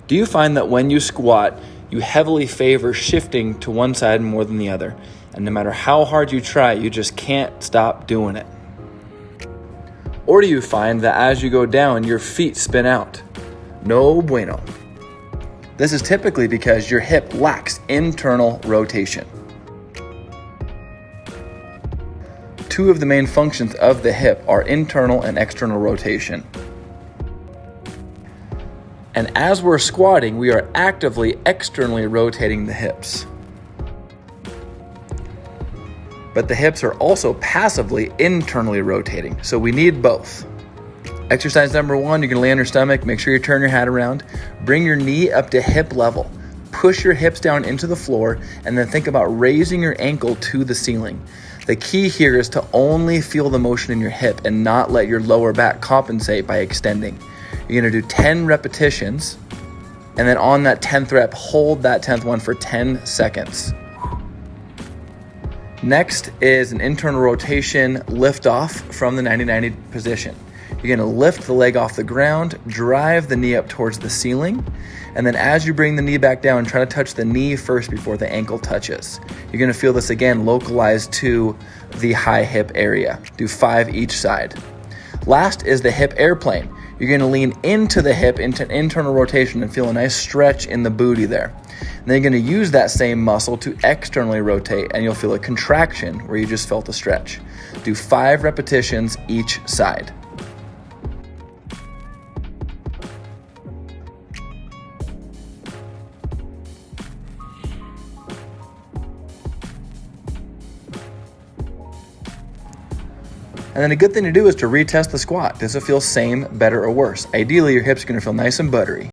Do you find that when you squat, you heavily favor shifting to one side more than the other, and no matter how hard you try, you just can't stop doing it? Or do you find that as you go down, your feet spin out? No bueno. This is typically because your hip lacks internal rotation. Two of the main functions of the hip are internal and external rotation. And as we're squatting, we are actively externally rotating the hips. But the hips are also passively internally rotating, so we need both. Exercise number 1, you're gonna lay on your stomach, make sure you turn your hat around, bring your knee up to hip level, push your hips down into the floor, and then think about raising your ankle to the ceiling. The key here is to only feel the motion in your hip and not let your lower back compensate by extending. You're gonna do 10 repetitions, and then on that 10th rep, hold that 10th one for 10 seconds. Next is an internal rotation lift off from the 90-90 position. You're gonna lift the leg off the ground, drive the knee up towards the ceiling, and then as you bring the knee back down, try to touch the knee first before the ankle touches. You're gonna feel this again localized to the high hip area. Do 5 each side. Last is the hip airplane. You're gonna lean into the hip, into internal rotation, and feel a nice stretch in the booty there. And then you're gonna use that same muscle to externally rotate, and you'll feel a contraction where you just felt a stretch. Do 5 repetitions each side. And then a good thing to do is to retest the squat. Does it feel same, better, or worse? Ideally, your hips are gonna feel nice and buttery.